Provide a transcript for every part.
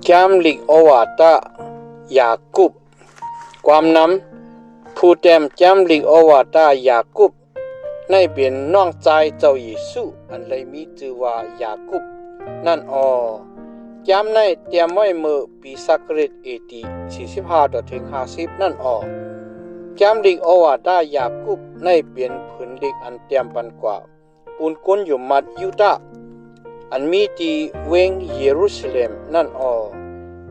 แกมลิกโอวาตายากุบความนำผู้เต็มแกมลิกโอวาตายากุบในเป็นน้องใจเจ้าเยซูอันเลยมีชื่อว่ายากุบนั่นแกมในเตรียมไว้เมื่อปีศักราช45ถึง50นั่นแกมลิกโอวาตายากุบในเป็นผืนลิกอันเตรียมปันกว่าปูนกุนอยู่มัดยูดาอันมีที่เวงเยรูซาเล็มนั่น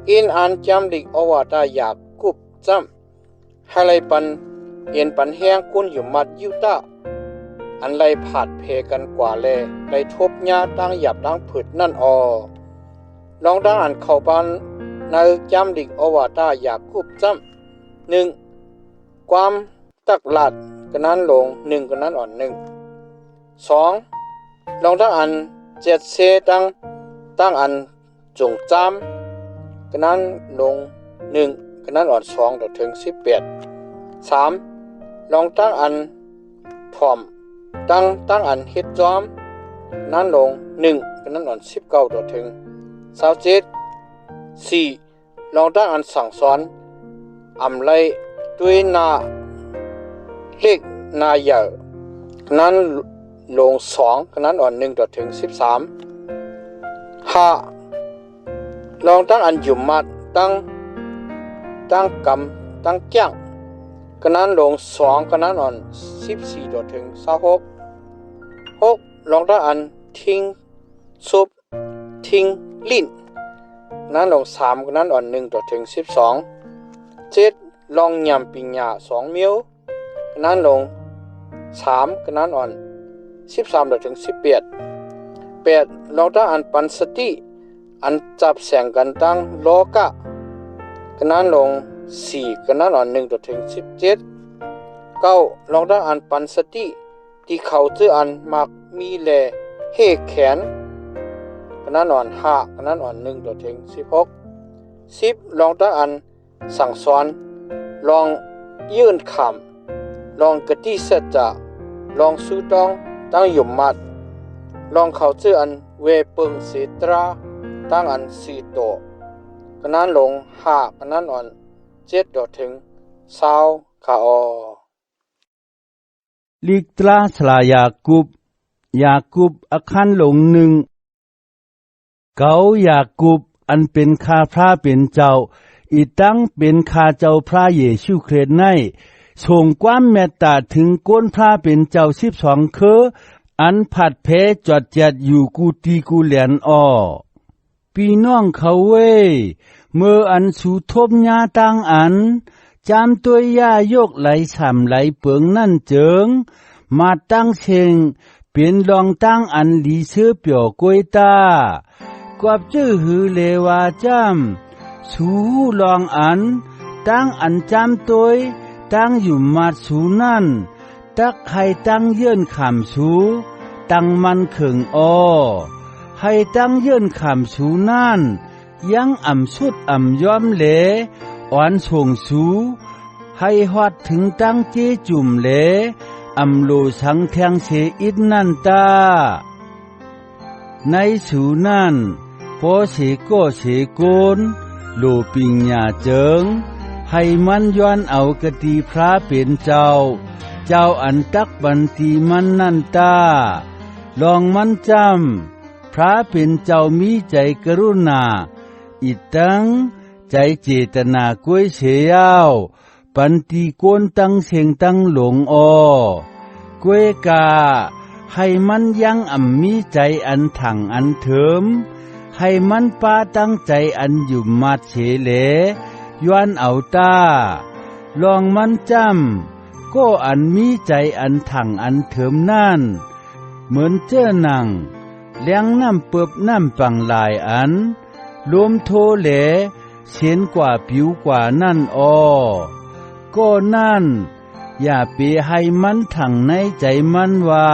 อินอันจำลิกอวตารยากุบจำให้ไลปันเอ็นปันแห้งกุนอยู่มัดยูตาอันไลผาดเพกันกว่าแลไลทบหญ้าตั้งหยับตั้งผืดนั่นลองดังอันเข้าปันในจำลิกอวตารยากุบจำ1ความตักหลัดกันนั้นลง1กันนั้น2ลองดังอัน7เซตั้งอันจงจำกันนั้นลง1กันนั้น2ถึง18 3ลองตั้งอันถ่อมตั้งอันเฮ็ดจอมนั้นลง1กันนั้น19ถึง27 4ลองตั้งอันสั่งสอนอำไลด้วยนาเล็กนาใหญ่นั้นลง2กันนั้น1ถึง13 5ลองตั้งอันยุ่มมัดตั้งกำตั้งแก้งกันนั้นลง2กันนั้น14ถึง26 6ลองตั้งอันทิ้งซุบทิ้งลิ้นนั้นลง3กันนั้น1ถึง12 7ลองยำปิญญา2มิ้วกันนั้นลง3กันนั้น13ถึง18 8ลองตั้งอันปันสติอันจับแสงกันตั้งโลกะกันนั้นลง4กันนั้น1ถึง17 9ลองตั้งอันปันสติที่เขาชื่ออันมักมีแลเฮแขนกันนั้น5กันนั้น1ถึง16 10ลองตั้งอันสั่งสอนลองยื่นคำลองกติสัจจะลองสู้ต้องตั้งยุ่มมัดลองเขาชื่ออันเวเปิงเสตราตั้งอัน4โตกันนั้นลง5กันนั้น7ถึง20ลิกตราสลายากุบอาคันหลง1ยากุบอันเป็นข้าพระเป็นเจ้าอีตั้งเป็นข้าเจ้าพระเยซูคริสต์ในส่งความเมตตาถึงก้นพระเป็นเจ้า12คืออันผัดเพจอดจัดอยู่กูตีกูเหลียนพี่น้องเขาเว้ยเมื่ออันสูทบญาตั้งอันจำตัวย่ายกไหลฉ่ำไหลเปิงนั่นเจิงมาตั้งเชงเป็นรองตั้งอันลีเชื่อเปียวกวยตากวบจื้อหือเลวาจำสูรองอันตั้งอันจำตัวตั้งอยู่มาสูนั่นตักให้ตั้งเยื่นขำสูตั้งมันเข่งให้ตั้งเยื่นขำสูนั่นยังสุดย้อมเหลอ่อนส่งสูให้ฮอดถึงตั้งเจจุ่มเหลโลสังแทงเสอิดนั่นตาในสูนั่นพอเสก็เสโกนโลปิญญาเจิงให้มันย้อนเอากติพระเป็นเจ้าอันตักบันตีมันนั่นตาลองมันจำพระเป็นเจ้ามีใจกรุณาอีตังใจเจตนากวยเสียาวปันตีโกนตั้งเสียงตั้งหลงกวยกาให้มันยังมีใจอันถังอันเถิมให้มันป้าตั้งใจอันอยู่มาเฉเลย้อนเอาตาลองมันจำก็อันมีใจอันถังอันเถิมนั่นเหมือนเจ้าหนังเลี้ยงน้ำเปิบน้ำปังลายอันลมโทเหลเสียนกว่าผิวกว่านั่นก็นั่นอย่าไปให้มันถังในใจมันว่า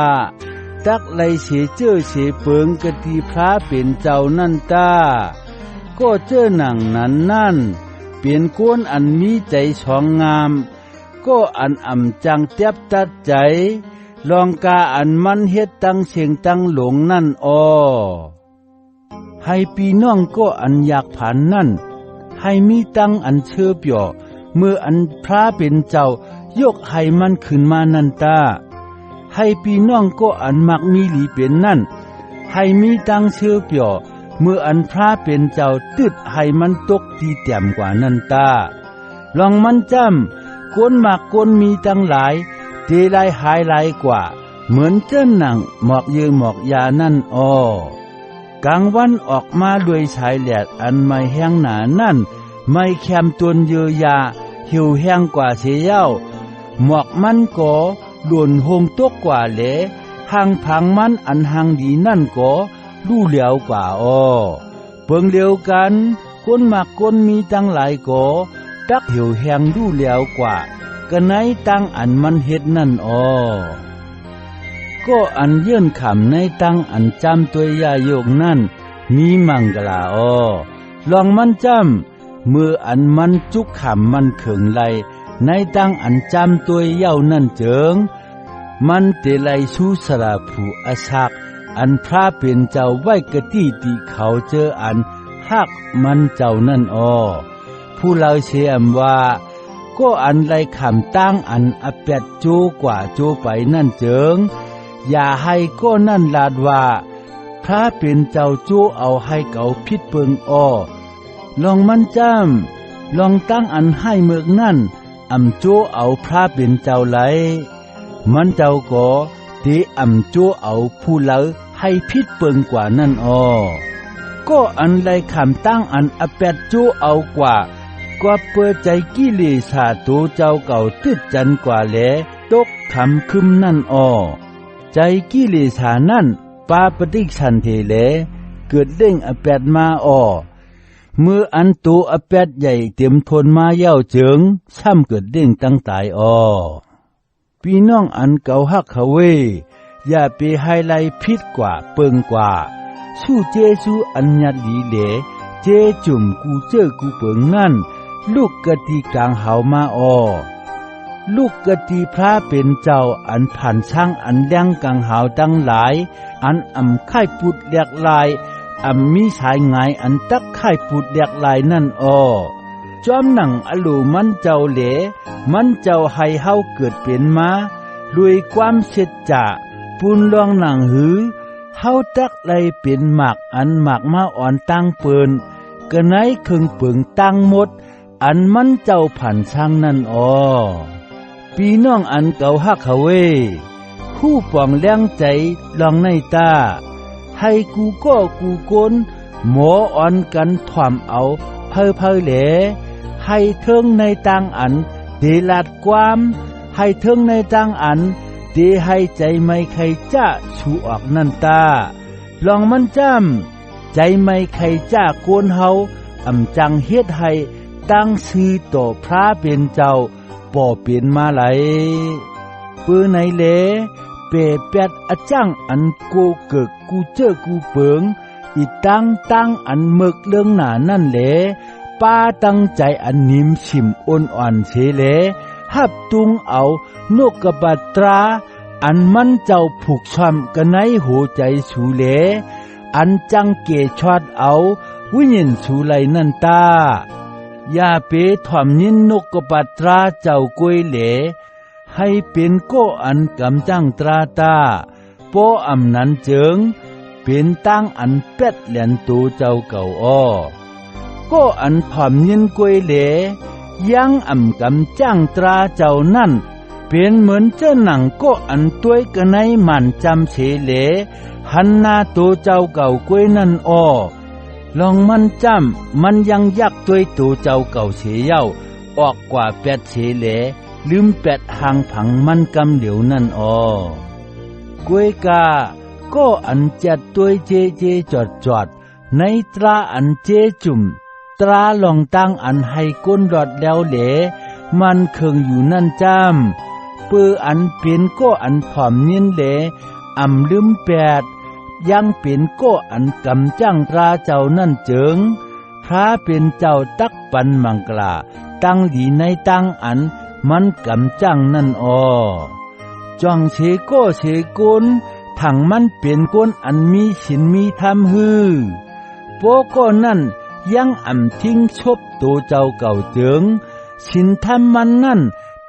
ตักไลเสียเจ้อเสียเปิงกะทีพระเป็นเจ้านั่นตาก็เจ้าหนังนั้นเปลี่ยนก้นอันมีใจสองงามก็อันจังเตียบตัดใจลองกาอันมันเฮ็ดตั้งเสียงตั้งหลงนั่นห ให้พี่น้องก็อันอยากผ่านนั่นให้มีตั้งอันเชื่อเปียวเมื่ออันพระเป็นเจ้ายกให้มันขึ้นมานันตาให้พี่น้องก็อันมักมีหลีเป็นนั่นให้มีตั้งเชื่อเปียวเมื่ออันพระเป็นเจ้าตึดให้มันตกตีเต็มกว่านันตาลองมันจำก้นมากก้นมีตั้งหลายเจไลหายหลายกว่าเหมือนเจ้าหนังหมอกเยือหมอกยานั่นอ้อกลางวันออกมาด้วยสายแหลดอันไม่แห้งหนานั่นไม่แคมตวนเยือยาหิวแห้งกว่าเสียเย้าหมอกมันก็หล่นหงตกกว่าเหลหางพังมันอันหางดีนั่นก็ลู่เหลียวกว่าอ้อเปิงเลียวกันคนมากคนมีตั้งหลายก็ตักหิวแห้งลู่เหลียวกว่าก็ไหนตั้งอันมันเฮ็ดนั่นอ้อก็อันเยื่นขำในตั้งอันจำตัวยาโยกนั่นมีมังกลาอ้อลองมันจำมืออันมันจุกขำมันเขิงไหลในตั้งอันจำตัวเย้านั่นเจิงมันเตไลสู้สระผู้อาชักอันพระเป็นเจ้าไว้กะตีตีเขาเจออันหักมันเจ้านั่นอ้อผู้เราเชื่อมว่าก็อันไรขำตั้งอันอแปดโจกว่าโจไปนั่นเจิงอย่าให้ก็นั่นลาดว่าพระเป็นเจ้าโจเอาให้เก่าพิษเปิงอ้อลองมันจำลองตั้งอันให้เมือกนั่นอำโจเอาพระเป็นเจ้าไหลมันเจ้าก็ตีอำโจเอาผู้เลาให้พิษเปิงกว่านั่นอ้อก็อันไรคำตั้งอันอแปดโจเอากว่าเปิดใจกิเลสาตัวเจ้าเก่าตึดจันกว่าแลตกคำคึมนั่นอ้อใจกิเลสานั่นปาปฏิชันเทเลเกิดเด้งอแปดมาอ้อเมื่ออันตัวอแปดใหญ่เต็มทนมาเย้าเจิงช่ำเกิดเด้งตั้งตายอ้อพี่น้องอันเก่าฮักเขาเวอย่าไปให้ไลพิษกว่าเปิงกว่าสู้เจสู้อัญญาลีเหลเจจุ่มกูเจอกูเปิงนั่นลูกกะตีกลางเฮามาอ้อลูกกะตีพระเป็นเจ้าอันผ่านช่างอันเลี้ยงกลางเฮาตั้งหลายอันไข่ปุดแหลกลายมีสายงายอันตักไข่ปุดแหลกลายนั่นอ้อจอมหนังอลูมันเจ้าเหลมันเจ้าให้เฮาเกิดเป็นมาด้วยความเสร็จจะปูนลองหนังหือเฮาตักไลเป็นหมากอันหมากมาอ่อนตั้งเปินกะไหนครึ่งเปิงตั้งหมดอันมันเจ้าผ่านช่างนั่นอ้อพี่น้องอันเก่าฮักเขาเวคู่ปองแรงใจลองในตาให้กูก็กูโกนหมออ่อนกันถ่อมเอาเพอเหลให้เทิงในต่างอันเดลาดความให้เทิงในต่างอันเดให้ใจไม่ใครจะชูออกนั่นตาลองมันจำใจไม่ใครจะโกนเฮาจังเฮ็ดให้ตั้งชื่อต่อพระเป็นเจ้าป่อเป็นมาไหลปื้อไหนเหลเปแปดอจังอันโกเกิกกูเจอกูเปิงอีตั้งอันเมึกเรื่องหนานั่นเหลป้าตั้งใจอันนิ่มชิมอ่อนอ่อนเฉเลหับตุงเอานกกระบัดตราอันมันเจ้าผูกช่ำกันในหัวใจสูเลอันจังเกชอดเอาวิญญาณสูไหลนั่นตาอย่าเปถ่อมยินนกกระบัดตราเจ้ากวยเหลให้เป็นก็อันกำจังตราตาโปนั้นเจิงเป็นตั้งอันเป็ดแหลนตูเจ้าเก่าอ้อก็อันถ่อมยินกวยเหลยังกำจังตราเจ้านั่นเป็นเหมือนเจ้าหนังก็อันต้วยกันในมันจำเฉเลหันหน้าตัวเจ้าเก่ากวยนั่นอ้อลองมันจำมันยังยักต้วยตัวเจ้าเก่าเฉยเย้าออกกว่าเป็ดเฉเลลืมเป็ดหางผังมันกำเหลียวนั่นอ้อกวยกาก็อันจัดต้วยเจจอดในตราอันเจจุ่มตราลองตั้งอันให้ก้นรอดแล้วเหลมันเคิงอยู่นั่นจำปืออันเป็นก็อันผอมเนียนเหลลืมแปดยังเป็นก็อันกำจังตราเจ้านั่นเจิงพระเป็นเจ้าตักปันมังกลาตั้งดีในตั้งอันมันกำจังนั่นอ้อจ้องเชโก้เชกุนถังมันเป็นก้นอันมีศีลมีธรรมฮือ โปก็นั่นยังทิ้งชบโตเจ้าเก่าเจิงสินธรรมมันนั่น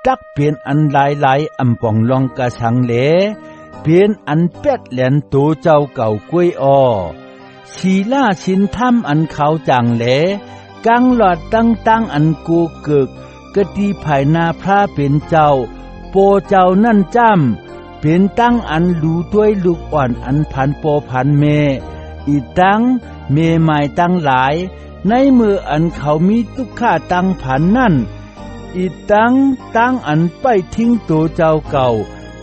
ตักเปลี่ยนอันหลายๆป่องลองกะชังเหลเปลี่ยนอันเป็ดแหลนโตเจ้าเก่ากล้วยอ้อชีล่าสินธรรมอันขาวจางเหลกังหลอดตั้งอันกูเกิกกะดีภายนาพระเป็นเจ้าโปเจ้านั่นจ้ำเป็นตั้งอันรู้ด้วยลูกอ่อนอันพันโปพันเมอีตั้งเมหมายตั้งหลายในมืออันเขามีทุกข้าตั้งผันนั่นอีตั้งอันไปทิ้งตัวเจ้าเก่า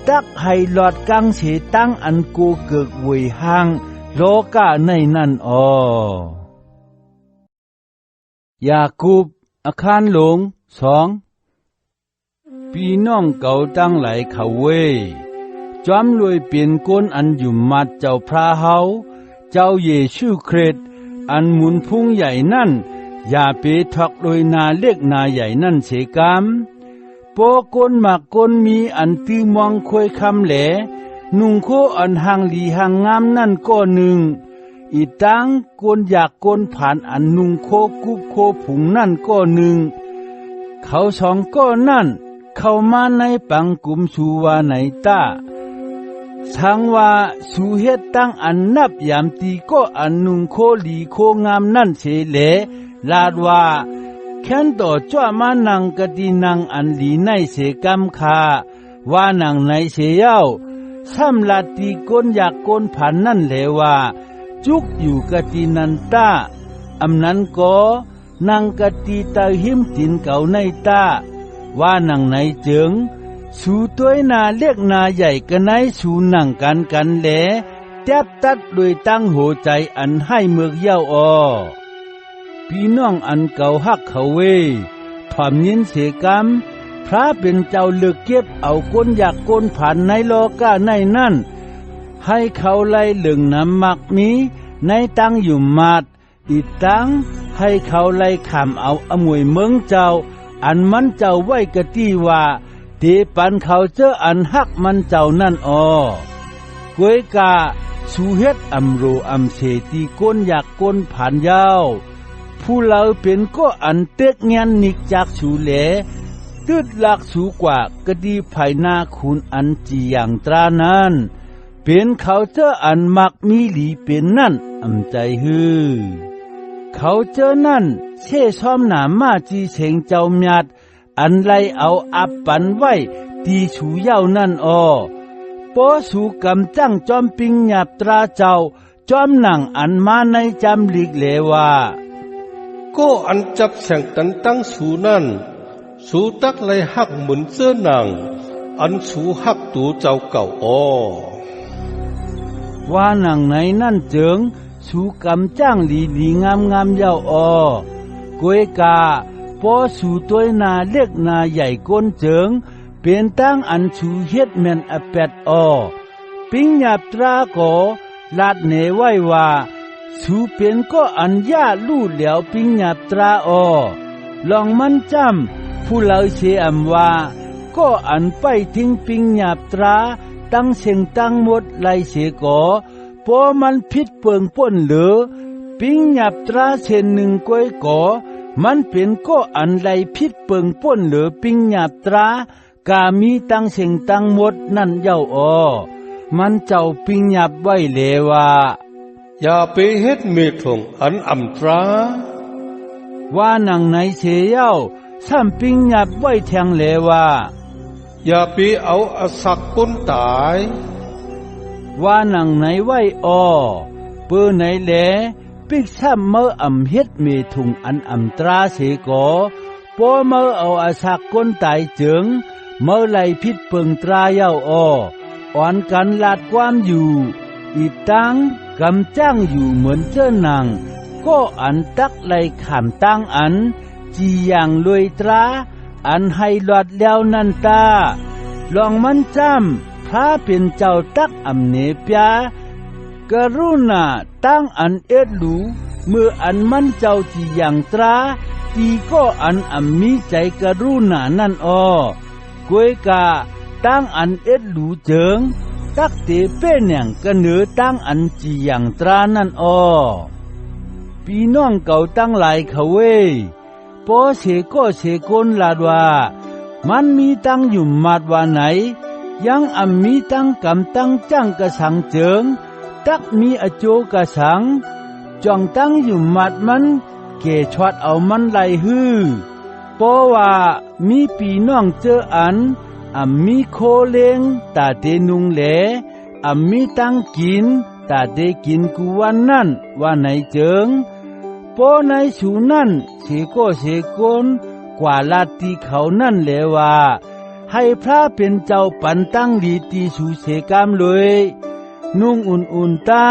ตักให้หลอดกังเสตั้งอันกูเกิกเวยห่างโลกาในนั่นยาคูบอาคารหลง2พี่น้องเก่าตั้งหลายเขาเว้จอมรวยเปลี่ยนก้นอันอยู่มัดเจ้าพระเฮาเจ้าเยซูคริสต์อันหมุนพุ่งใหญ่นั่นอย่าไปทักโดยนาเล็กนาใหญ่นั่นเสกามโปก้นมากก้นมีอันตื้อมองควยคำแหลนุ่งโคอันหางลีหางงามนั่นก็หนึ่งอีตังก้นอยากก้นผ่านอันนุ่งโคกุบโคผุงนั่นก็หนึ่งเขาสองก็นั่นเข้ามาในปังกุมสูวาไหนตาสังว่าสูเฮ็ดตั้งอันนับยามตีก็อันนุ่งโคลีโคงามนั่นเสเลลาดว่าแค้นต่อจ้ามานังกะดีนังอันลีในเสกำคาว่านังในเสเย้าซ้ำลาตีก้นอยากก้นผันนั่นแหละว่าจุกอยู่กะตีนันตาอำนั้นก็นังกะตีตาหิมตินเก่าในตาว่านังในเจิงสูตัวนาเล็กนาใหญ่กันไหนสูนังกันแหลแทบตัดโดยตั้งหัวใจอันให้เมือกเย้าพี่น้องอันเก่าฮักเขาเวถ่อมยินเสกรรมพระเป็นเจ้าเลือกเก็บเอาก้นอยากก้นผ่านในโลกาในนั่นให้เขาไล่เหลืองน้ำมักมีในตั้งอยู่มาดอีตั้งให้เขาไล่ขามเอาอมวยเมืองเจ้าอันมันเจ้าไว้กะตี้ว่าเดปันเขาเจออันฮักมันเจ้านั่นกวยกาสูเฮ็ดอำโรอำเสตีก้นอยากก้นผ่านยาวผู้เราเป็นก็อันเต็กเงียนนิกจากสูแหลตืดหลักสูกว่ากะดีภายนาคุณอันจีอย่างตรานั้นเป็นเขาเจออันมักมีหลีเป็นนั่นอำใจฮือเขาเจอนั่นเช่ซ้อมหนามาจีเสงเจ้าเมียดอันไลเอาอับปันไว้ตีสูเย้านั่นปอสูกำจังจอมปิงหยาบตราเจ้าจอมหนังอันมาในจำลีกเลว่าก็อันจับแสงตันตั้งสูนั่นสูตักเลยหักหมุนเสื้อหนังอันสูหักตูเจ้าเก่าว่าหนังไหนนั่นเจิงสูกำจ้างลีงามเย้ากวยกาพอสูตัวนาเล็กนาใหญ่ก้นเจิงเป็นตั้งอันสูเฮ็ดแม่นอเป็ดปิงหยาบตราก็ลาดเนไว้ว่าสูเป็นก็อันย่าลู่เหลียวปิงหยาบตราลองมันจำผู้เราเชอำว่าก็อันไปทิ้งปิงหยาบตราตั้งเสียงตั้งหมดไลเสกพอมันผิดเปิงป่นเหลือปิงหยาบตราเช่นหนึ่งก้อยก่อมันเป็นก็อันไลผิดเปิงป่นเหลือปิงหยาบตรากามีตั้งเสียงตั้งหมดนั่นเย้ามันเจ้าปิงหยาบไว้เลว่าอย่าไปเฮ็ดเมถงอันอำตราว่านังไหนเสียเย้าซ้ำปิงหยาบไว้แทงเลว่าอย่าไปเอาอสักก้นตายว่านังไหนไว้เปื้อไหนแหลปิกซ้ำเมื่ออำเฮ็ดเมถุงอันอำตราเสกปอเมื่อเอาอสักก้นตายเจิงเมื่อไหลพิษเปิงตราเย้าอ่อนกันลาดความอยู่อีตั้งกำจ้างอยู่เหมือนเจ้านางก็อันตักไหลขามตั้งอันจีอย่างลอยตราอันให้หลอดแล้วนันตาลองมันจำพระเป็นเจ้าตักอำเนเปียกรุณาตั้งอันเอ็ดหลูเมื่ออันมันเจ้าจีอย่างตราตีก็อันมีใจกรุณานั่นกวยกาตั้งอันเอ็ดหลูเจิงตักเตเป้เนียงกะเหนือตั้งอันจีอย่างตรานั่น ปีน้องเก่าตั้งหลายเขาเว้ยปอเสก็เสกนลาดว่ามันมีตั้งอยู่มาดว่าไหนยังมีตั้งกำตั้งจ้างกระสังเจิงตักมีอโจกระสังจ้องตั้งอยู่มัดมันเกชวัดเอามันไหลฮื้อเพราะว่ามีปีน้องเจออันมีโคเลงตาเตนุงแหลมีตั้งกินตาเตกินกูวันนั่นว่าไหนเจิงเพราะในสูนั่นเสก็เสกนกว่าลาตีเขานั่นแหละว่าให้พระเป็นเจ้าปันตั้งดีตีสูเสกามเลยนุ่งอุ่นๆตา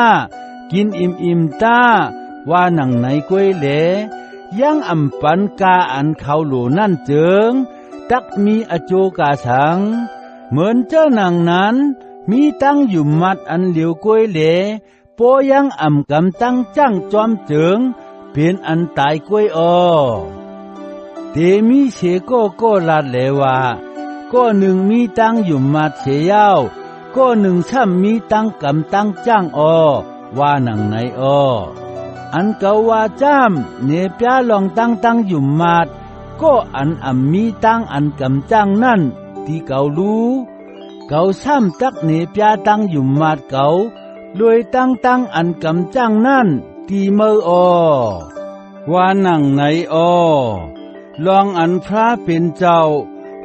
กินอิ่มตาว่าหนังไหนกวยแหลยังปันกาอันเขาโหลนั่นเจิงตักมีอโจกาสังเหมือนเจ้าหนังนั้นมีตั้งอยู่มัดอันเหลียวกวยแหลโปยังกำตั้งจ้างจอมเจิงเป็นอันตายกวยเตมีเสก็ลาดแหลว่าก็หนึ่งมีตั้งอยู่มัดเสียยาวก็หนึ่งช่ำมีตั้งกำตั้งจ้างว่าหนังไหนอันเกาว่าจ้ำเนปยาลองตั้งอยู่มัดก็อันมีตั้งอันกำจ้างนั่นที่เการู้เกาซ้ำตักเนปยาตั้งอยู่มัดเกาลวยตั้งอันกำจ้างนั่นที่เมื่อว่าหนังไหนลองอันพระเป็นเจ้า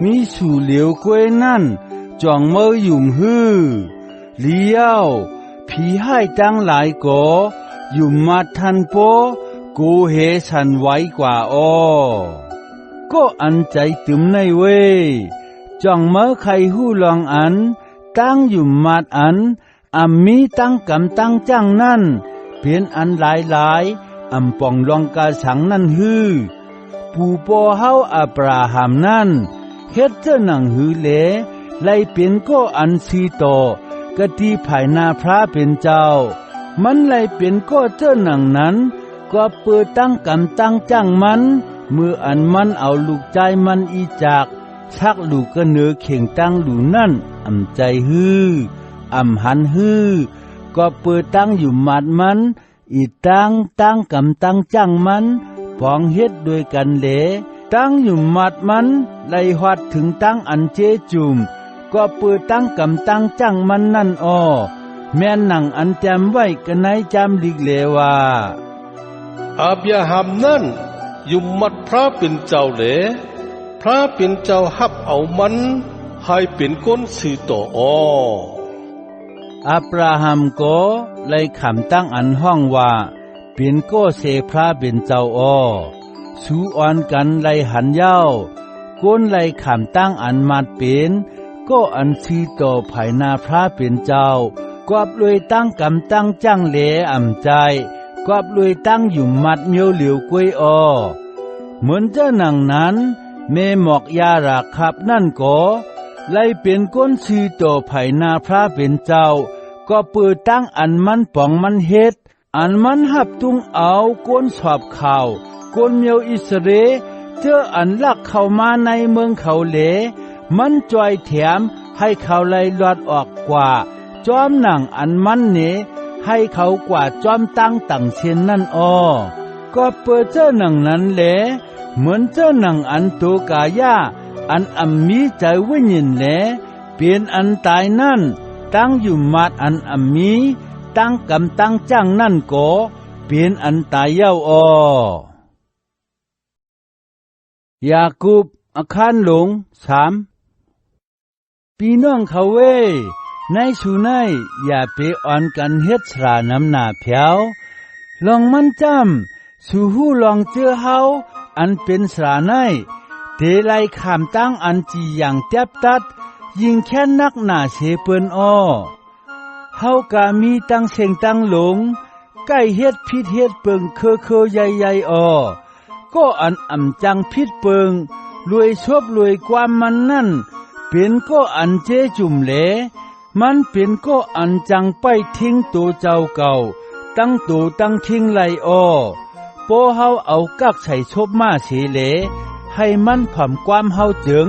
มีสู่เหลียวกวยนั่นจ่องเมื่อยุ่มฮื้อเลี้ยวผีให้ตั้งหลายก่อยุ่มมาทันโปกูเฮสันไว้กว่าก็อันใจตึมในเว้จ่องเมื่อใครหู้ลองอันตั้งยุ่มมาอันมีตั้งกำตั้งจ้างนั่นเป็นอันหลายป่องลองกาสังนั่นฮื้อปู่ปอเฮาอับราฮัมนั่นเฮ็ดเจ้าหนังหือเหลไล่เป็นก็อันซีโตกะที่ภายนาพระเป็นเจ้ามันไล่เป็นก็เจ้าหนังนั้นก็เปิดตั้งกำตั้งจ้างมันเมื่ออันมันเอาลูกใจมันอีจากชักลูกก็เนือเข่งตั้งหลูนั่นใจฮื้อหันฮื้อก็เปิดตั้งอยู่มัดมันอีตั้งกำตั้งจ้างมันปองเฮ็ดด้วยกันเหลตั้งอยู่มัดมันไล่ฮอดถึงตั้งอันเจจุมก็เปิดตั้งกำตั้งจ้างมันนั่นแม่นหนังอันแจมไว้กันไหนจำลิกเลว่าอาบราฮัมนั่นยุ่มมัดพระเป็นเจ้าเหลพระเป็นเจ้าฮับเอามันให้เป็นก้นสื่อต่ออับราฮัมก็ไล่คำตั้งอันห้องว่าเป็นก็เสพระเป็นเจ้าสู้อ่อนกันไล่หันเย้าก้นไล่คำตั้งอันมัดเป็นก็อันซีต่อภายนาพระเป็นเจ้ากอบเลยตั้งกำตั้งจ้างเหลใจกอบเลยตั้งอยู่มัดเมียวเหลียวกวยเหมือนเจ้าหนังนั้นเมหมอกยาราขับนั่นก็ไล่เป็นก้นซีต่อภายนาพระเป็นเจ้าก็เปิดตั้งอันมันป่องมันเฮ็ดอันมันหับตุงเอาก้นสอบข่าวก้นเมียวอิสเรเจออันลักเข้ามาในเมืองเขาเหลมันจอยแถมให้เขาไล่ลอดออกกว่าจอมหนังอันมันเนให้เขากว่าจอมตั้งเช่นนั่นก็เปิดเจ้าหนังนั้นแหละเหมือนเจ้าหนังอันโตกายาอันมีใจวิญญาณแหละเปลี่ยนอันตายนั่นตั้งอยู่มัดอันมีตั้งกำตั้งจ้างนั่นก็เปลี่ยนอันตายเย้ายาคูบอาคารหลง3พี่น้องเขาเว้ในสุนัยอย่าไปอ่อนกันเฮ็ดสราน้ำหน้าเพียวลองมันจำสู่หูลองเจอเฮาอันเป็นสราในเทไลขามตั้งอันจีอย่างเต็บตัดยิงแค่นักหนาเสเปินเฮากามีตั้งเสียงตั้งหลงใกล้เฮ็ดพิษเฮ็ดเปิงเคใหญ่ก็อันจังพิษเปิงรวยชบรวยความมันนั่นเป็นก็อันเจจุ่มเหลมันเป็นก็อันจังไปทิ้งตัวเจ้าเก่าตั้งตัวตั้งทิ้งไหลโปเฮาเอากักใส่ชบมาเสเหลให้มันผ่ำความเฮาเจิง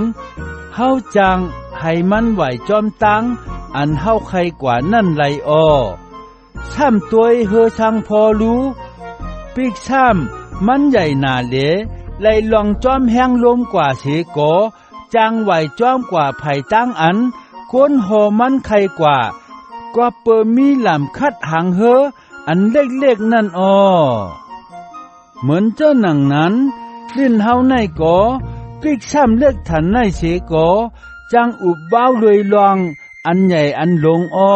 เฮาจังให้มันไหวจอมตังอันเฮาใครกว่านั่นไหลซ้ำตัวเฮอช่างพอรู้ ปิกซ้ำมันใหญ่หนาเหลไลลองจอมแห้งลมกว่าเสโกจางไหวจอมกว่าไผ่ตั้งอันก้นหอมันไข่กว่าเปิมีหลำคัดหางเฮออันเล็กๆนั่นอ้อเหมือนเจ้าหนังนั้นลิ้นเฮาในก่อปิกซ้ำเลือกถันในเสก่อจังอุบเบ้าเลยลองอันใหญ่อันหลงอ้อ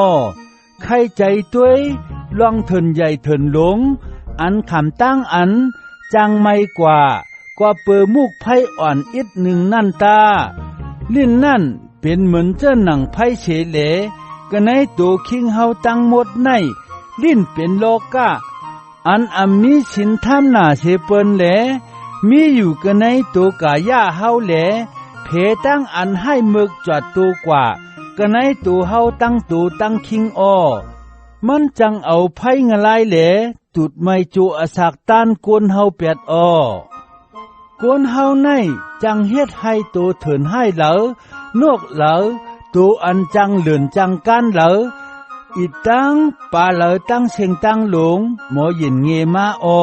ไข่ใจต้วยลองเถินใหญ่เถินหลงอันขำตั้งอันจังไม่กว่าเปิมุกไผ่อ่อนอิดหนึ่งนั่นตาลิ้นนั่นเป็นเหมือนเจ้าหนังไผ่เฉเลก็ในตัวคิงเฮาตั้งหมดในลิ้นเป็นโลกะอันมีสินทำหน้าเสเปิ้นแหลมีอยู่ก็ในตัวกายาเฮาแหลเพตั้งอันให้มึกจอดตัวกว่าก็ในตัวเฮาตั้งตัวตั้งคิงอ้อมันจังเอาไผ่งะลายแหลตุดไม่จูอสักต้านกวนเฮาแปดอ้อกวนเฮาในจังเฮ็ดให้ตัวเถินให้เหลอนกเหลอตัวอันจังเหลือนจังก้านเหลออีตั้งปาเหลอตั้งเสียงตั้งหลงหมอเย็นเงมาอ้อ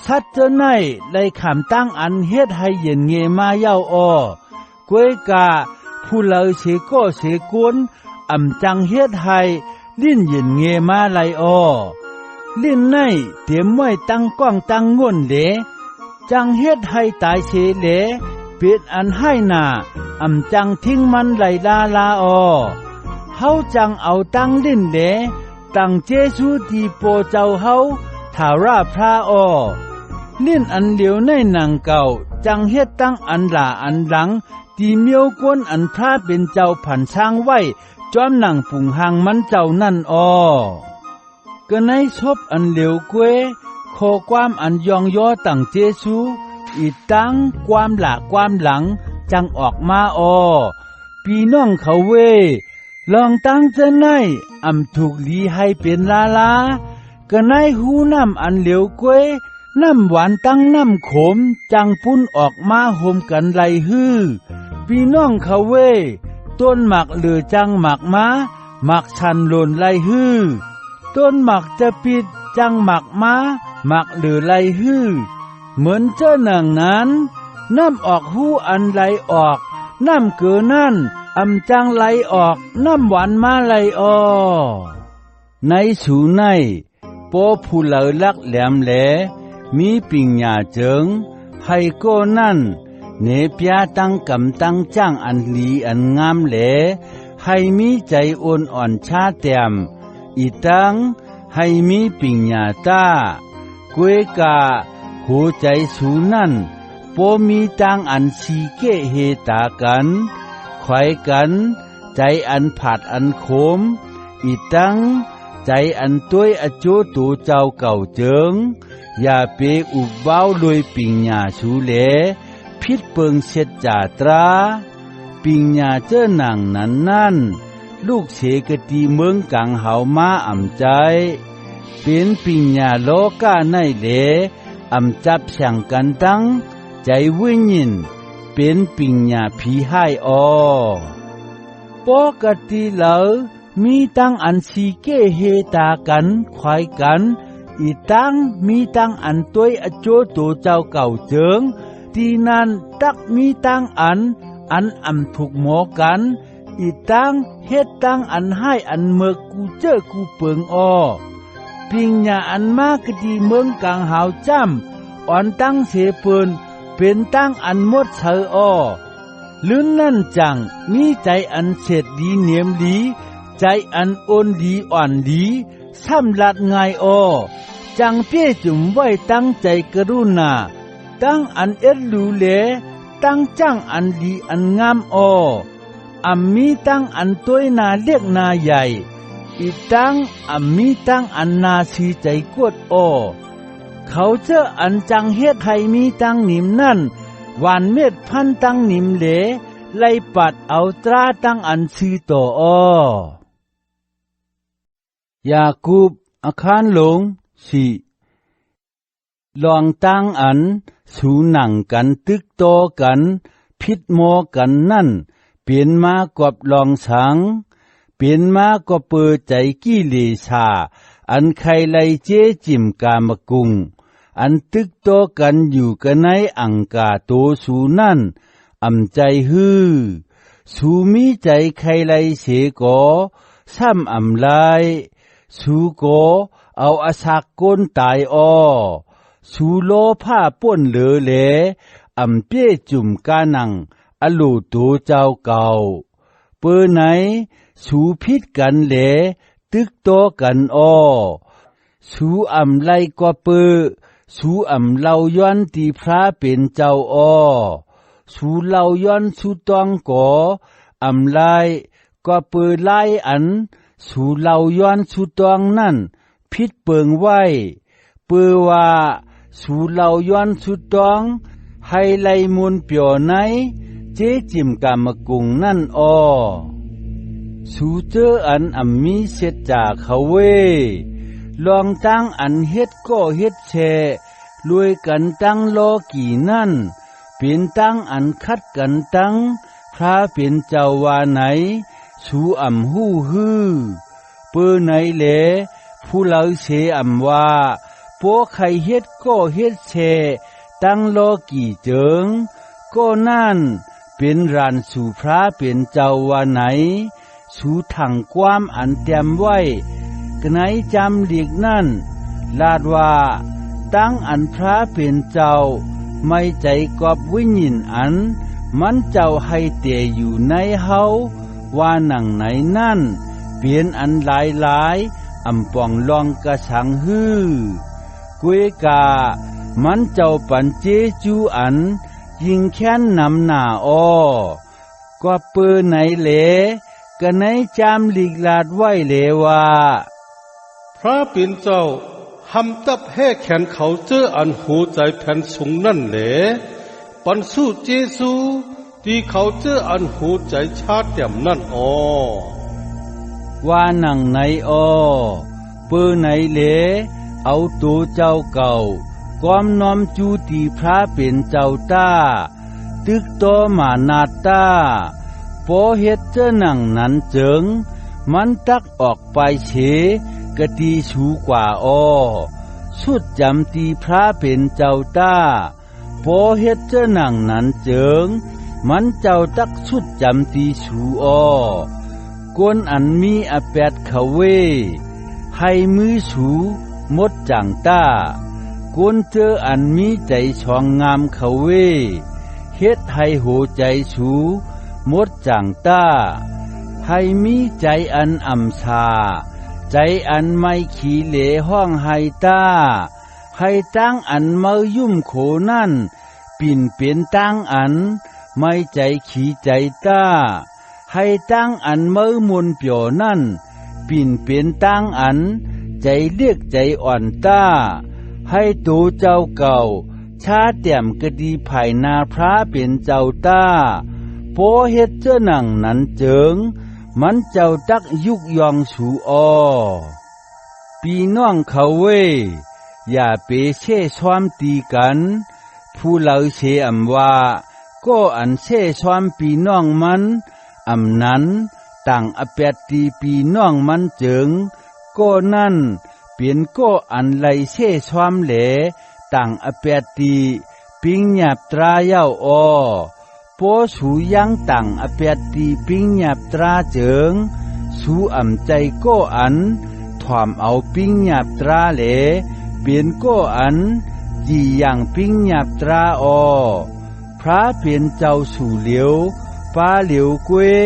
สัตว์เจ้าในได้ขำตั้งอันเฮ็ดให้เย็นเงมาเย้าอ้อกวยกาผู้เหลอเสก็เสกวนจังเฮ็ดให้ลิ้นเย็นเงมาไหลอ้อลิ้นในเตรียมไว้ตั้งกว้างตั้งง่นเหลจังเฮ็ดให้ตายเสเหลเป็ดอันให้หน้าจังทิ้งมันไหลลาอ้อเฮาจังเอาตั้งลิ้นเหลตั้งเจซูที่โปเจ้าเฮาถาราพระอ้อลิ้นอันเหลียวในหนังเก่าจังเฮ็ดตั้งอันหลาอันหลังที่เมียวกวนอันพระเป็นเจ้าผันช้างไว้จอมหนังปุ่งหางมันเจ้านั่นอ้อก็ในศพอันเหลวกวยขอความอันยองย่อตั้งเจซูอีตั้งความหลาความหลังจังออกมาอ้อพี่น้องเขาเวลองตั้งเจนในถูกลีให้เป็นลาก็ในหูน้ำอันเหลวกวยน้ำหวานตั้งน้ำขมจังปุ้นออกมาโฮมกันไหลฮื้อพี่น้องเขาเวต้นหมักเหลือจังหมักมาหมักชันหล่นไหลฮื้อต้นหมักจะปิดจังหมักมาหมักเหลือไหลฮื้อเหมือนเจ้าหนังนั้นน้ำออกหูอันไหลออกน้ำเกือนั่นจังไหลออกน้ำหวานมาไหลอ้อในสูในปอผู้เหลอลักแหลมแหลมีปิงหญ้าเจิงให้ก็นั่นเนปยาตั้งกำตั้งจ้างอันลีอันงามแหลให้มีใจอ่อนอ่อนชาแต้มอีตังให้มีปิงหญ้าตากวยกาหัวใจสูนั่นปอมีตังอันสีเกเฮตากันไขว้กันใจอันผาดอันโคมอีตังใจอันต้วยอโจตูเจ้าเก่าเจิงอย่าเปอุบเบ้าลวยปิงหญ้าสูแหลพิษเปิงเช็ดจ่าตราปิงหญ้าเจ้าหนังนั่นลูกเสกตีเมืองกังเฮามาใจเป็นปิงหญ้าโลกาในเหลจับช่างกันตั้งใจวิญญินเป็นปิงหญ้าผีให้อ้อปกติแล้วมีตั้งอันสีเกเฮตากันควายกันอีตั้งมีตั้งอันต้วยอโจโตเจ้าเก่าเจิงที่นั่นตักมีตั้งอันถูกหมอกันอีตั้งเฮ็ดตั้งอันให้อันเมือกูเจอกูเปิงอ้อปิงหญ้าอันมากดีเมืองกลางหาวจ้ำอ่อนตั้งเสเปินเป็นตั้งอันหมดเชออ้อลื่นนั่นจังมีใจอันเฉดดีเนียมดีใจอันโอนดีอ่อนดีซ้ำลัดง่ายอ้อจังเปี้ยจุ่มไว้ตั้งใจกรุณาตั้งอันเอ็ดดูเลตั้งจ้างอันดีอันงามอ้อมีตั้งอันต้วยนาเรียกนาใหญ่อีตั้งมีตั้งอันนาสีใจกวดอ้อเขาเจออันจังเฮ็ดให้มีตั้งนิมนั่นหวานเม็ดพันตั้งนิมเหลไล่ปัดเอาตราตั้งอันสีต่ออ้อยาคูบอาคารหลงสิลองตั้งอันสูหนังกันตึกโตกันพิดโมกันนั่นเปลี่ยนมากบลองสังเปลี่ยนมาก็เปิดใจกี้เลชาอันใครไลเจจิมกามกุง อันตึกโตกันอยู่กันในอังกาโตสูนั่นอำใจฮือสูมีใจใครไลเสก่อซ้ำอำลายสูก่อเอาอาศักก้นตายอ้อสูโลผ้าป่นเหลือเหลอำเปี้ยจุ่มกานังอโลโตเจ้าเก่าเปิ้ไหนสูพิษกันเหลตึกโตกันอ้อสูอำไลกว่าเปอสูอำเล่าย้อนตีพระเป็นเจ้าอ้อสูเล่าย้อนสูตองก่ออำไลกว่าเปอไลอันสูเล่าย้อนสูตองนั่นพิษเปิงไว้เปอว่าสูเล่าย้อนสูตองให้ไลมูลเปียวไหนเจ๊จิมกามกุงนั่นอ้อสูเจออันอำมีเสร็จจากเขาเวลองตั้งอันเฮ็ดก็เฮ็ดแช่รวยกันตั้งโลกี่นั่นเป็นตั้งอันคัดกันตั้งพระเป็นเจ้าว่าไหนสูอำหู้ฮือเปื้อไหนแหลผู้เล่าเสอำว่าโปใครเฮ็ดก็เฮ็ดแช่ตั้งโลกี่เจิงก็นั่นเป็นรานสู่พระเป็นเจ้าว่าไหนสูถังความอันเตรียมไว้กไหนจำหลีกนั่นลาดว่าตั้งอันพระเป็นเจ้าไม่ใจกอบวิญญินอันมันเจ้าให้เตะอยู่ในเฮาว่าหนังไหนนั่นเปลี่ยนอันหลายอำป่องลองกระสังฮื้อกวยกามันเจ้าปันเจจูอันยิงแค้นนำหน้าอ้อกว่าเปื้อไหนเหลก็ไหนจามหลีกลาดไว้เลว่าพระเป็นเจ้าหำตับแห่แขนเขาเจออันหูใจแผ่นสูงนั่นแหละปันสู้เจซูที่เขาเจออันหูใจชาเต็มนั่นอ้อว่าหนังไหนอ้อเปื้อไหนเหลเอาตัวเจ้าเก่าก้อมน้อมจูตีพระเป็นเจ้าต้าตึกโตมานาตาพอเฮ็ดเจ้าหนังนั้นเจิงมันตักออกไปเฉกะตีชูกว่าอ้อสุดจำตีพระเป็นเจ้าต้าพอเฮ็ดเจ้าหนังนั้นเจิงมันเจ้าตักสุดจำตีชูอ้อกวนอันมีอแปดเขาเวให้มือสูหมดจังต้ากวนเจออันมีใจช่องงามเขาเวเฮ็ดให้โหใจสูหมดจังต้าให้มีใจอันอ่ำชาใจอันไม่ขี้เหลห้องให้ต้าให้ตั้งอันเมื่อยุ่มโขนั่นปิ่นเป็นตั้งอันไม่ใจขี้ใจต้าให้ตั้งอันเมื่อมนเปียวนั่นปิ่นเป็นตั้งอันใจเรียกใจอ่อนต้าให้ตัวเจ้าเก่าชาเตี่ยมกะดีภายนาพระเป็นเจ้าต้าโพเฮ็ดเจ้าหนังนั้นเจิงมันเจ้าตักยุกยองสูอ้อปีน้องเขาเว้ยอย่าเปเช่ความตีกันผู้เล่าเชอำว่าก็อันเช่ความปีน้องมันอำนั้นต่างอแปดตีปีน้องมันเจิงก็นั่นเปลี่ยนก็อันไลเช่ความเหลต่างอแปดตีปิงหยาบตราเย้าอ้อโปสูยังต่างอแปดตีปิงหยาบตราเจิงสูอ่ำใจก็อันถ่อมเอาปิงหยาบตราเหลเปลี่ยนก็อันจีอย่างปิงหยาบตราอ้อพระเปลี่ยนเจ้าสู่เหลียวฟ้าเหลียวกวย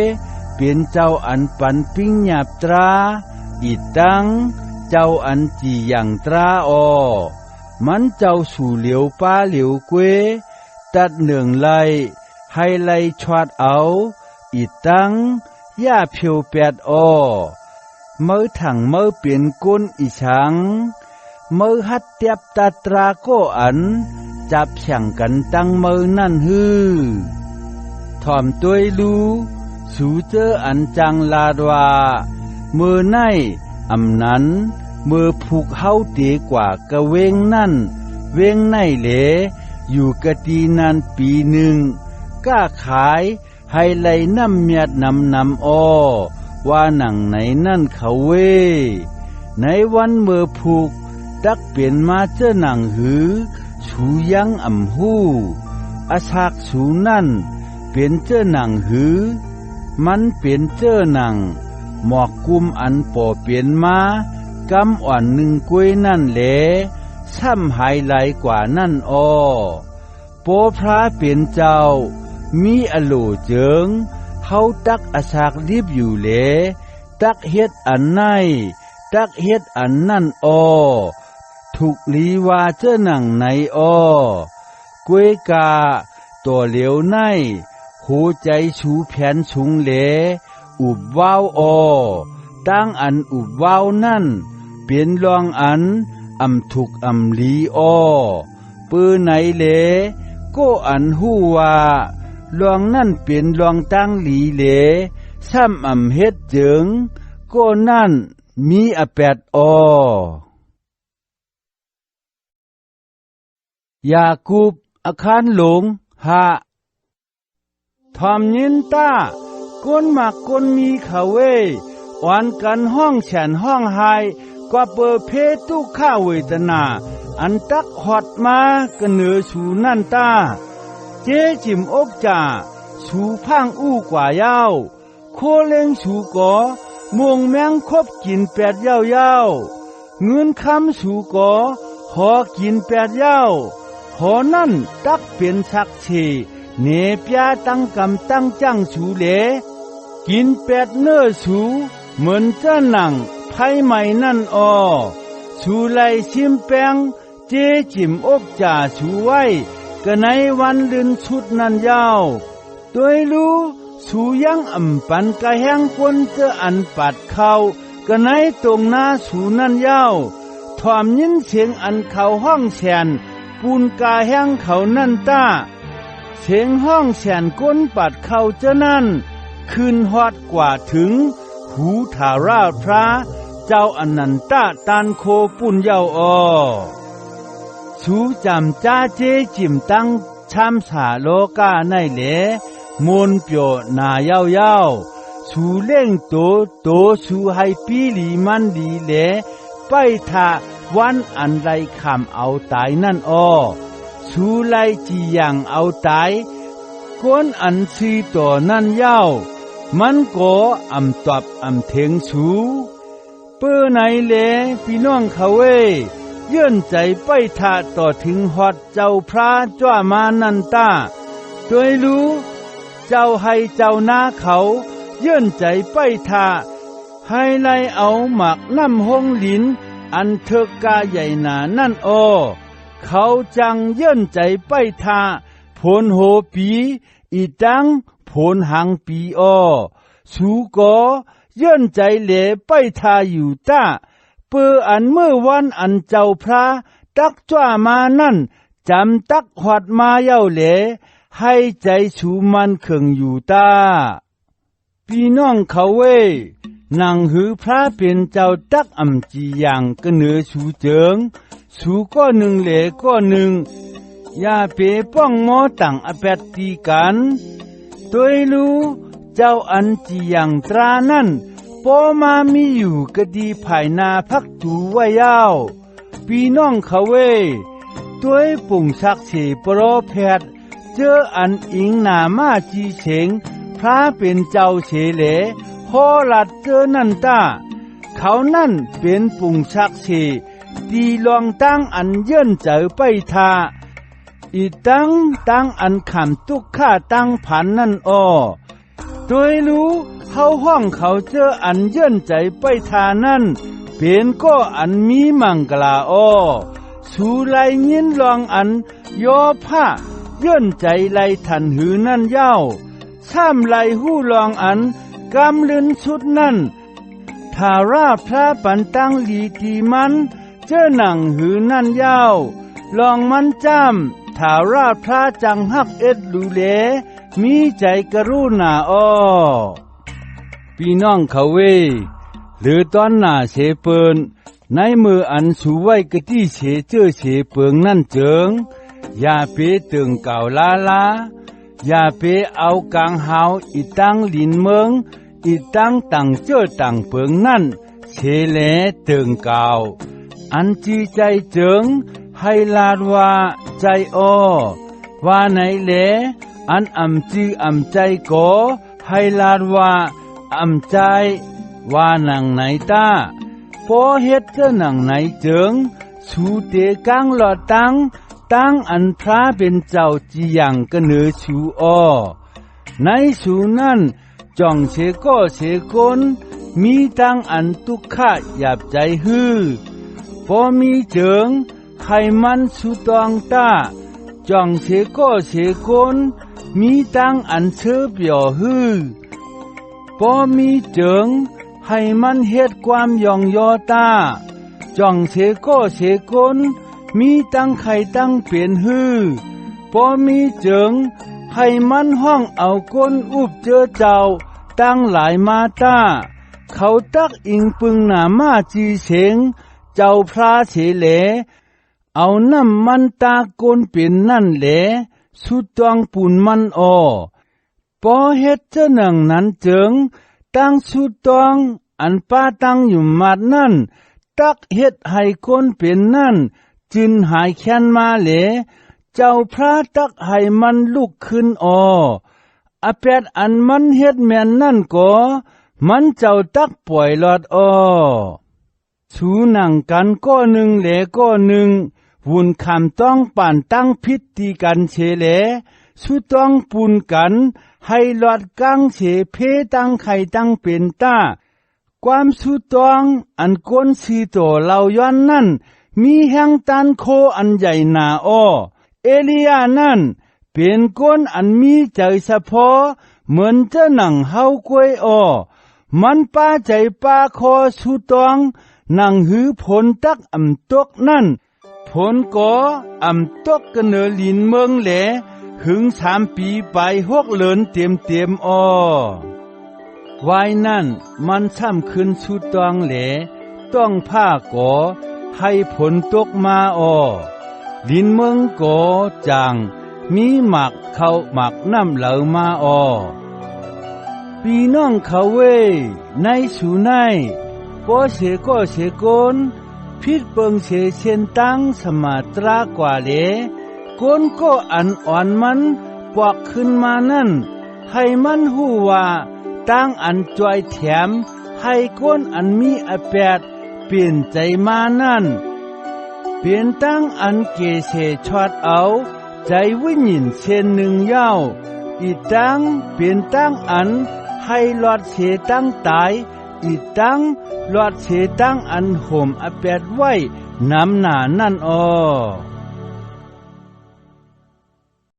เปลี่ยนเจ้าอันปันปิงหยาบตราอีตังเจ้าอันจีอย่างตราอ้อมันเจ้าสู่เหลียวป้าเหลียวกวยตัดเหนืองไลให้ไลชวดเอาอีตังย่าเพียวแปดอ้อเมื่อถังเมื่อเปลี่ยนก้นอีชังเมื่อหัดเตียบตาตราก็อันจับแข่งกันตั้งเมื่อนั่นฮือถ่อมตัวรู้สูเจออันจังลาดว่าเมื่อไนอำนั้นเมื่อผูกเฮาเตกว่ากะเวงนั่นเวงไนเหลอยู่กะตีนานปีหนึ่งก้าขายให้ไลน้ำเมียดนำอ้อว่าหนังไหนนั่นเขาเวในวันเมื่อผูก ตักเป็นมาเจ้าหนังหือชูยังอำหู้อาชากชูนั่นเป็นเจ้าหนังหือมันเป็นเจ้าหนังหมอกกุมอันป่อเปลี่ยนมากำอ่อนหนึ่งกล้วยนั่นแหลช่ำหายไหลกว่านั่นอ้อโปพระเป็นเจ้ามีอโลเจิงเฮาตักอาชากรีบอยู่แหลตักเฮ็ดอันไหนตักเฮ็ดอันนั่นอ้อถูกลีว่าเจ้าหนังไหนอ้อกล้วยกาตัวเหลวในหูใจชูแผนชุงเหลอุบว้าวอ้อตั้งอันอุบว้าวนั่นเปลี่ยนรองอันอำถูกอำลีอ้อปื้อไหนเหลก็อันหู้ว่าลองนั่นเป็นลองตั้งหลีเหลซ้ำอำเฮ็ดเจิงก็นั่นมีอแปดอ้อยากูบอาคารหลงหะทอมยินต้าก้นหมักก้นมีเขาเวอ่อนกันห้องแฉนห้องไห้กว่าเปิดเพตุข้าเวทนาอันตักหอดมากเหนือสูนั่นต้าเจ๊จิมอบจ่าสูพังอู้กว่ายาวโคเล็งสูก่อม่วงแมงคบกินแปดยาวเงินคำสูก่อหอกินแปดยาวหอนั่นตักเป็นสักเชเนปยาตั้งกำตั้งจังสูเหลกินแปดเนื้อสูเหมือนเจ้าหนังไพ่ใหม่นั่นอ้อสูไลชิมแปงเจจิมอบจ่าสูไว้ก็ในวันลืนชุดนั้นยาวโดยรู้สูยังปันกะแห้งกวนเจออันปัดเขาก็ในตรงหน้าสูนั่นยาวถอมยินเสียงอันเขาห้องแสนปูนกาแห้งเขานั่นต้าเสียงห้องแสนก้นปัดเขาเจ้านั่นคืนฮอดกว่าถึงหูทาราพระเจ้าอนันตะตานโคปุ่นเยาอ้อสูจำจ้าเจจิมตั้งชามสาโลกาในเหลมนเปียวนาเยาสูเล่งโตสูให้ปีหลีมันดีเหลไปทาวันอันไรคำเอาตายนั่นอ้อสูไลจีอย่างเอาตายก้นอันซีต่อนั่นเย้ามันก็ตอบเทงสูเปื้อไหนเลพี่น้องเขาเวยื่นใจไปทาต่อถึงฮอดเจ้าพระจ้ามานันตาโดยรู้เจ้าให้เจ้านาเขายื่นใจไปทาให้ไลเอาหมักน้ำห้องลิ้นอันเถกกาใหญ่หนานั่นอ้อเขาจังเยื่นใจไปทาผลโหปีอีตังผลหางปีอ้อสูก็เยื่นใจเหลไปทาอยู่ต้าเปื้ออันเมื่อวันอันเจ้าพระตักจ้ามานั่นจำตักหอดมาเย้าเหลให้ใจสูมันเข่งอยู่ต้าพี่น้องเขาเว้นางหือพระเป็นเจ้าตักจีอย่างก็เหนือสูเจิงสูก็หนึ่งเหลก็หนึ่งอย่าเปป้องหมอต่างอแปดตีกันโดยรู้เจ้าอันจีอย่างตรานั่นพอมามีอยู่ก็ดีภายนาพักจูไว้ยาวพี่น้องเขาเว้ด้วยปุ่งสักเฉปรอแพทย์เจออันอิงนามาจีเฉงพระเป็นเจ้าเฉเลพอหลัดเจอนั่นตาเขานั่นเป็นปุ่งชักเฉตีลองตั้งอันเยื่นเจอไปทาอีตั้งอันขำตุกข้าตั้งผันนั่นอ้อโดยรู้เขาห้องเขาเจออันเยื่นใจไปทานั่นเป็นก็อันมีมังกลาอ้อสูไลยินลองอันยอผ้าเยื่นใจไลทันหือนั่นเย้าซ้ำไลหู้ลองอันกำลืนชุดนั่นทาราพระปันตั้งลีตีมันเจอหนังหือนั่นเย้าลองมันจ้ำทาราพระจังฮักเอ็ดดูเลมีใจกรุณาอ้อพี่น้องเขาเวหรือตอนหน้าเสเปินในมืออันสูไว้กะที่เสเจอเสเปิงนั่นเจิงอย่าเปตึงเก่าลาอย่าเปเอากลางหาวอีตั้งลินเมืองอีตั้งตังเจอตังเปิงนั่นเสแลตึงเก่า อันจีใจเจิงให้ลาดว่าใจอ้อว่าไหนแลอันอำจีอำใจก็ให้ลาดว่าอำใจว่าหนังไหนตาพอเฮ็ดเจ้าหนังไหนเจิงสูเตกังหลอดตั้งอันพระเป็นเจ้าจีอย่างกะเหนือชูอ้อในสูนั้นจ่องเสก็เสกนมีตั้งอันทุกขะหยาบใจฮือพอมีเจิงไขมันสุตองตาจ่องเสก็เสกนมีตั้งอันเชื่อเปียวฮือพอมีเจิงให้มันเฮ็ดความยองยอตาจ่องเสก็เสกนมีตั้งไข่ตั้งเปลี่ยนฮือพอมีเจิงให้มันห้องเอาก้นอุบเจอเจ้าตั้งหลายมาตาเขาตักอิงปึงหนามาจีเสงเจ้าพระเสเหลเอาน้ำมันตาโกนเป็นนั่นแหลสุดตองปุ่นมันออพอเฮ็ดเจ้าหนังนั้นเจิงตั้งสุดตองอันป้าตั้งอยู่มาดนั่นตักเฮ็ดให้คนเป็นนั่นจึนหายแค้นมาเหลเจ้าพระตักให้มันลุกขึ้นออาแปดอันมันเฮ็ดแม่นนั่นก็มันเจ้าตักปล่อยหลอดชูหนังกันก็หนึ่งแหลก็หนึ่งวุ่นคำต้องป่านตั้งพิธีกันเฉแหลสุต้องปูนกันให้หลอดกังเฉเพตั้งไข่ตั้งเป็นตาความสุต้องอันก้นสีโตเราย้อนนั่นมีแห่งตันโคอันใหญ่หนาเอลียานั่นเป็นก้นอันมีใจเฉพาะเหมือนเจ้าหนังเฮากวยมันป้าใจป้าคอสุตองนังหือผลตักอำตกนั่นผลก็อำตกกันเนลินเมืองแหลหึง3 ปีไป6 เลินเต็มไว้นั่นมันช่ำขึ้นสุตองแหลต้องผ้าก่อให้ผลตกมาลินเมืองก็จางมีหมักเข้าหมักน้ำเหลามาปีน้องเขาเว้ในสูในพอเสก็เสกนพิดเปิงเสเชนตั้งสมาตรากว่าเลกนก็อันอ่อนมันปอกขึ้นมานั่นให้มันหูว่าตั้งอันจอยแถมให้ก้นอันมีอแปดเปลี่ยนใจมานั่นเปลี่ยนตั้งอันเกเสชอดเอาใจวิญญินเช่นหนึ่งเย้าอีตั้งเปลี่ยนตั้งอันให้หลอดเสตั้งตายอีตั้งหลอดเสตั้งอันห่มอแปดไว้น้ำหนานั่น